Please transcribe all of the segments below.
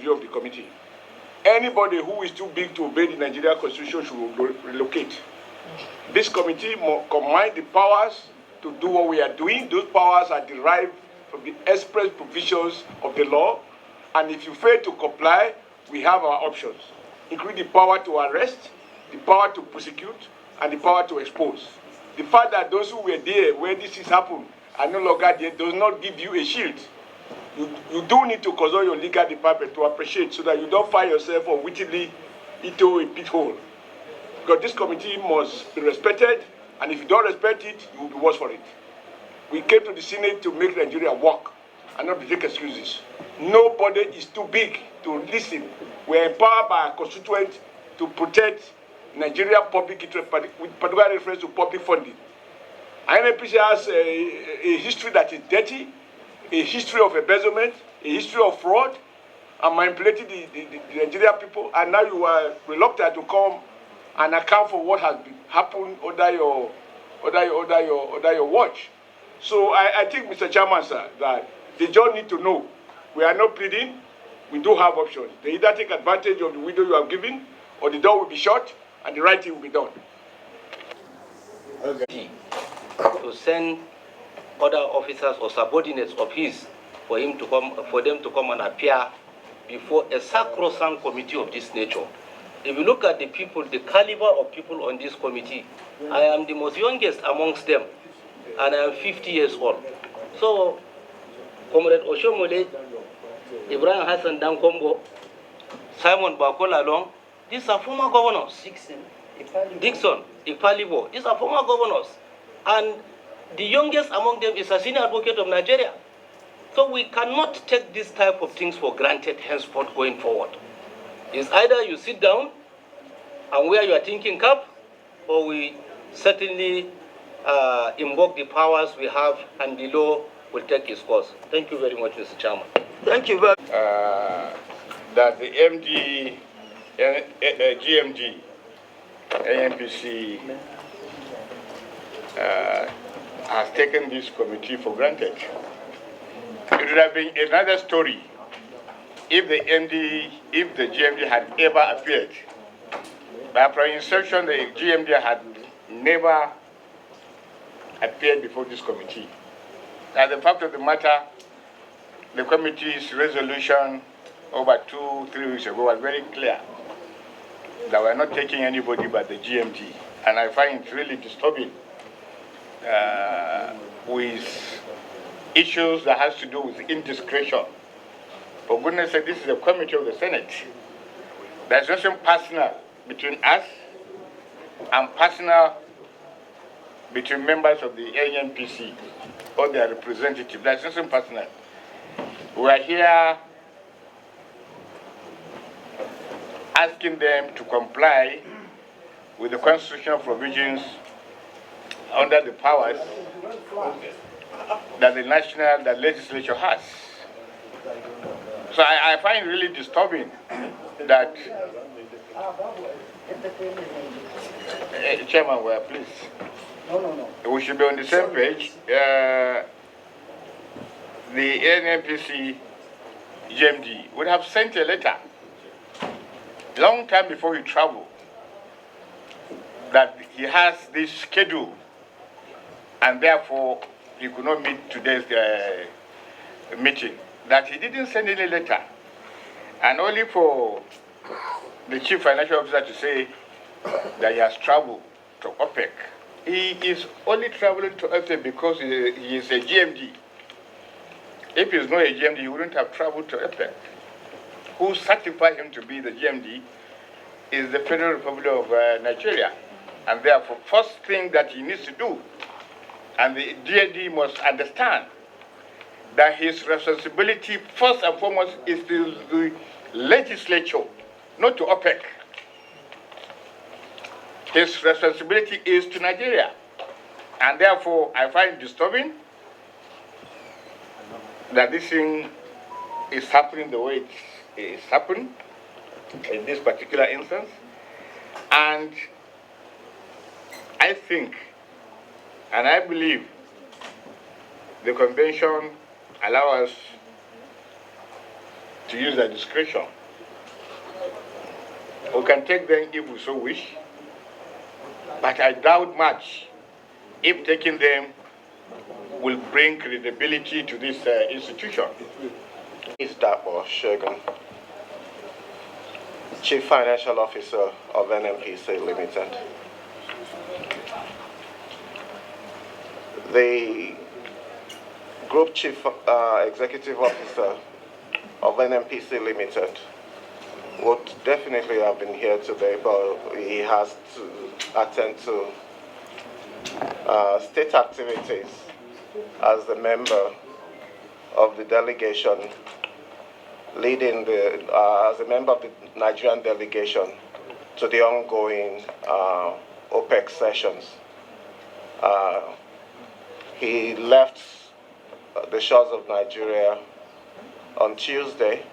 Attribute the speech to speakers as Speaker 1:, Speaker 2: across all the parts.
Speaker 1: view of the committee. Anybody who is too big to obey the Nigerian Constitution should relocate. This committee combines the powers to do what we are doing. Those powers are derived from the express provisions of the law. And if you fail to comply, we have our options, including the power to arrest, the power to prosecute, and the power to expose. The fact that those who were there when this has happened are no longer there does not give you a shield. You do need to consult your legal department to appreciate so that you don't find yourself unwittingly into a pit hole. Because this committee must be respected, and if you don't respect it, you will be worse for it. We came to the Senate to make Nigeria work and not to take excuses. Nobody is too big to listen. We are empowered by our constituents to protect Nigeria public interest, with particular reference to public funding. NNPC has a history that is dirty, a history of embezzlement, a history of fraud, and manipulating the Nigerian people, and now you are reluctant to come and account for what has happened under your watch. So I think, Mr. Chairman, sir, that they just need to know we are not pleading. We do have options. They either take advantage of the window you have given, or the door will be shut, and the right thing will be done.
Speaker 2: Okay. To send other officers or subordinates of his for them to come and appear before a sacrosanct committee of this nature. If you look at the people, the caliber of people on this committee, I am the most youngest amongst them, and I am 50 years old. So, Comrade Oshiomhole, Ibrahim Hassan Dankombo, Simon Bakola Long, these are former governors. Dixon, Ipalibo, these are former governors. And the youngest among them is a senior advocate of Nigeria. So we cannot take this type of things for granted henceforth going forward. It's either you sit down and wear your thinking cap, or we certainly invoke the powers we have, and the law will take its course. Thank you very much, Mr. Chairman.
Speaker 1: Thank you very much. That the GMD, NNPC has taken this committee for granted. It would have been another story if the GMD had ever appeared. By prior instruction, the GMD had never appeared before this committee. Now, the fact of the matter, the committee's resolution over 2-3 weeks ago was very clear that we're not taking anybody but the GMD. And I find it really disturbing with issues that has to do with indiscretion. For goodness sake, this is a committee of the Senate. There's nothing personal between us and personal between members of the NNPC or their representative. There's nothing personal. We are here asking them to comply with the constitutional provisions under the powers that the legislature has. So I find it really disturbing that Chairman, please. No. We should be on the same page. The NNPC GMD would have sent a letter long time before he traveled that he has this schedule and therefore he could not meet today's meeting. That he didn't send any letter, and only for the chief financial officer to say that he has traveled to OPEC. He is only traveling to OPEC because he is a GMD. If he is not a GMD, he wouldn't have traveled to OPEC. Who certified him to be the GMD is the Federal Republic of Nigeria. And therefore, first thing that he needs to do, and the GMD must understand, that his responsibility, first and foremost, is to the legislature, not to OPEC. His responsibility is to Nigeria. And therefore, I find it disturbing that this thing is happening the way it is happening in this particular instance. And I think, and I believe, the convention allows us to use their discretion. We can take them if we so wish, but I doubt much if taking them will bring credibility to this institution.
Speaker 3: Mr. Oshiomhole, Chief Financial Officer of NNPC Limited. The Group Chief Executive Officer of NNPC Limited would definitely have been here today, but he has to attend to state activities as the member of the delegation leading as a member of the Nigerian delegation to the ongoing OPEC sessions. He left the shores of Nigeria on Tuesday,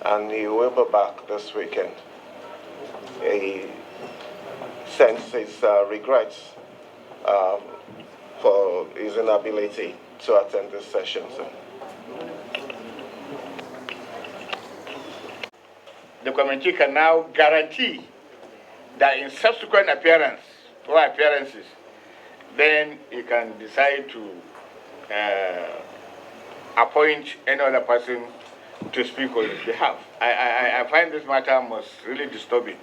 Speaker 3: and he will be back this weekend. He sends his regrets for his inability to attend this session. So.
Speaker 1: The committee can now guarantee that in subsequent appearances, then you can decide to appoint any other person to speak on his behalf. I find this matter most really disturbing,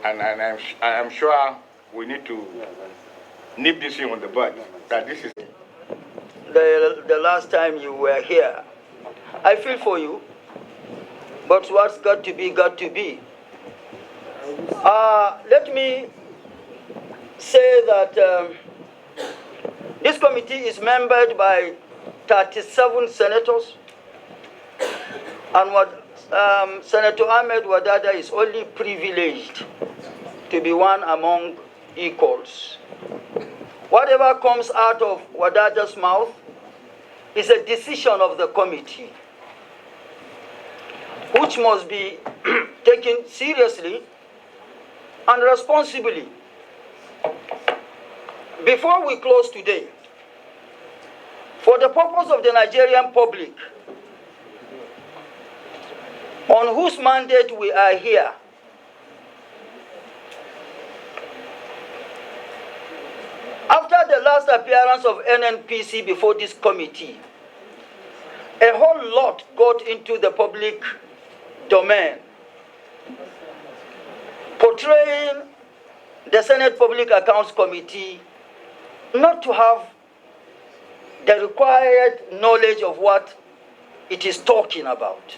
Speaker 1: and I'm sure we need to nip this in on the bud, that this is...
Speaker 4: The last time you were here, I feel for you, but what's got to be, got to be. Let me say that this committee is membered by 37 senators, and Senator Ahmed Wadada is only privileged to be one among equals. Whatever comes out of Wadada's mouth is a decision of the committee, which must be taken seriously and responsibly. Before we close today, for the purpose of the Nigerian public, on whose mandate we are here, after the last appearance of NNPC before this committee, a whole lot got into the public domain, portraying the Senate Public Accounts Committee not to have the required knowledge of what it is talking about.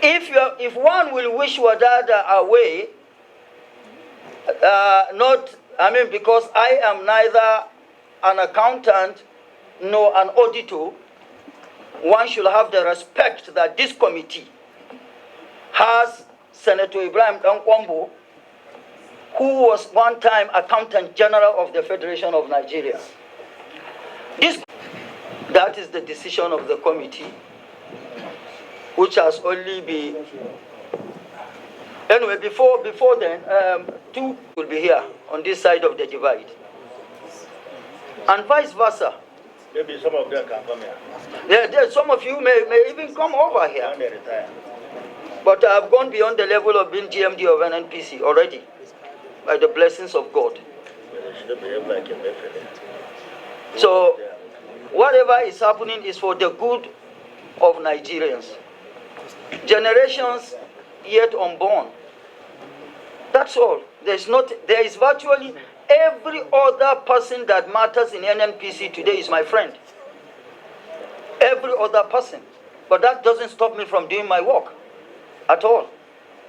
Speaker 4: If one will wish Wadada away, because I am neither an accountant nor an auditor, one should have the respect that this committee has Senator Ibrahim Dankwambo, who was one time Accountant General of the Federation of Nigeria. That is the decision of the committee, which has only been... Anyway, before then, two will be here on this side of the divide. And vice versa.
Speaker 1: Maybe some of them can come here.
Speaker 4: Yeah, some of you may even come over here. But I've gone beyond the level of being GMD of NNPC already, by the blessings of God. So, whatever is happening is for the good of Nigerians. Generations yet unborn. That's all. There is virtually every other person that matters in NNPC today is my friend. Every other person. But that doesn't stop me from doing my work at all.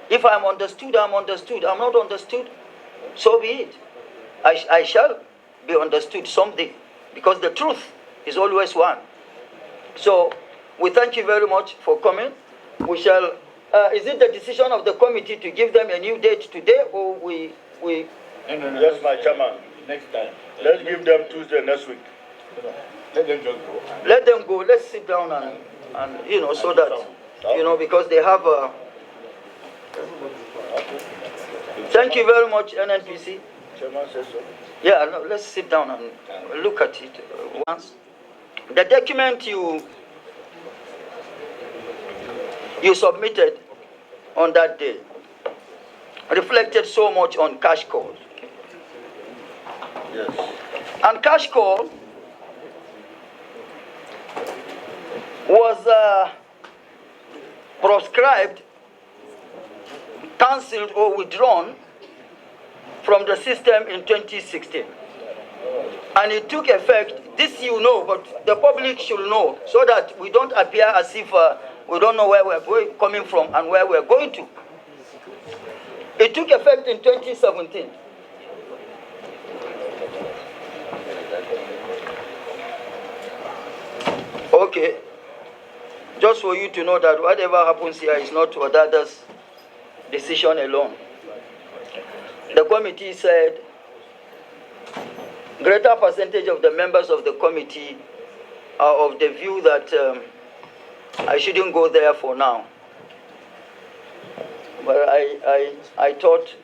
Speaker 4: If I'm understood, I'm understood. I'm not understood, so be it. I shall be understood someday, because the truth is always one. So we thank you very much for coming. We shall, is it the decision of the committee to give them a new date today, or we...
Speaker 1: No. Yes, my chairman. Next time. Let's give them Tuesday next week. Let them just go.
Speaker 4: Let them go. Let's sit down and so that, because they have a... Thank you very much, NNPC.
Speaker 1: Chairman says so.
Speaker 4: Yeah, no, let's sit down and look at it once. The document you submitted on that day reflected so much on cash call.
Speaker 5: Yes.
Speaker 4: And cash call was proscribed, cancelled or withdrawn from the system in 2016. And it took effect, this you know, but the public should know, so that we don't appear as if we don't know where we're coming from and where we're going to. It took effect in 2017. Okay, just for you to know that whatever happens here is not Wadada's decision alone. The committee said greater percentage of the members of the committee are of the view that I shouldn't go there for now. But I thought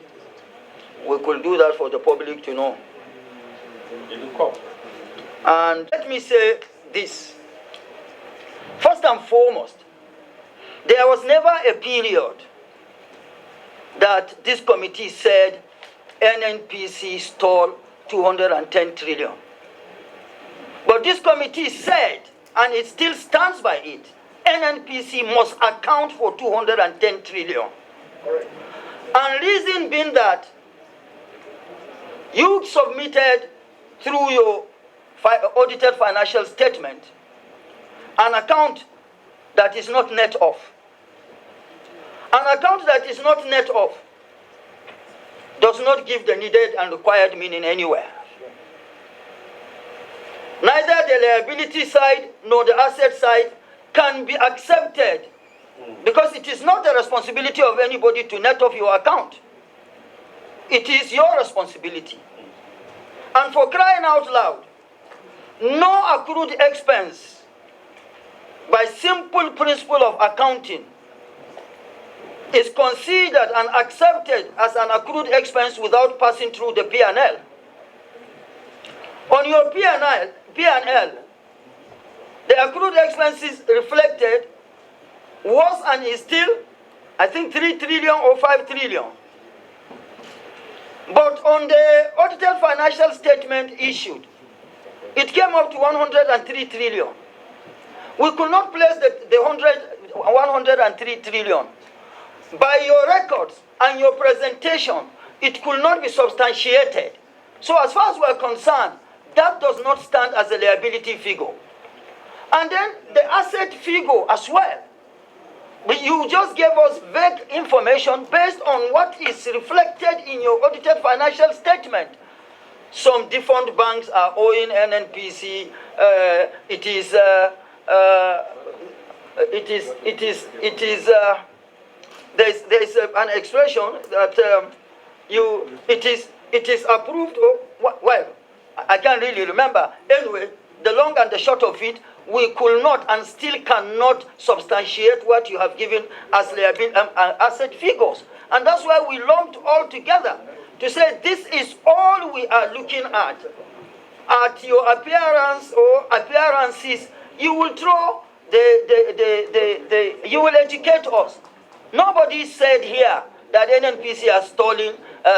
Speaker 4: we could do that for the public to know. And let me say this. First and foremost, there was never a period that this committee said NNPC stole 210 trillion. But this committee said, and it still stands by it, NNPC must account for 210 trillion. And reason being that you submitted through your audited financial statement an account that is not net off. An account that is not net off does not give the needed and required meaning anywhere. Neither the liability side nor the asset side can be accepted, because it is not the responsibility of anybody to net off your account. It is your responsibility. And for crying out loud, no accrued expense by simple principle of accounting is considered and accepted as an accrued expense without passing through the P&L. On your P&L, the accrued expenses reflected was and is still, I think, 3 trillion or 5 trillion. But on the audited financial statement issued, it came up to 103 trillion. We could not place the 103 trillion. By your records and your presentation, it could not be substantiated. So as far as we're concerned, that does not stand as a liability figure. And then the asset figure as well. But you just gave us vague information based on what is reflected in your audited financial statement. Some defunct banks are owing NNPC. There's an expression that it is approved. Well, I can't really remember. Anyway, the long and the short of it, we could not and still cannot substantiate what you have given as asset figures. And that's why we lumped all together to say this is all we are looking at. At your appearance or appearances, you will throw you will educate us. Nobody said here that NNPC has stolen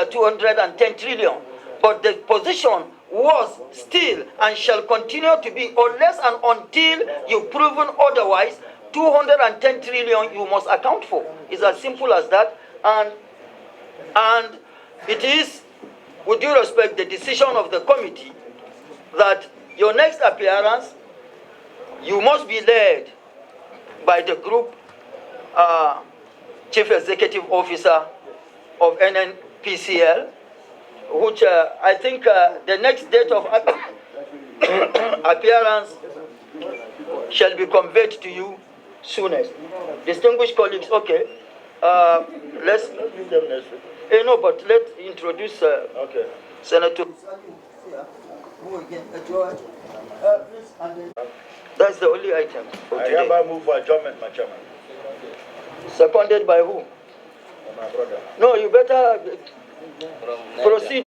Speaker 4: 210 trillion, but the position was still and shall continue to be, unless and until you've proven otherwise, 210 trillion you must account for. It's as simple as that. And it is, with due respect, the decision of the committee that your next appearance, you must be led by the group Chief Executive Officer of NNPCL, which I think the next date of appearance shall be conveyed to you soonest. Distinguished colleagues, okay, let's... no, but let's introduce Senator... That's the only item for today.
Speaker 5: I hereby move for adjournment, my chairman.
Speaker 4: Seconded by who?
Speaker 5: My brother.
Speaker 4: No, you better proceed.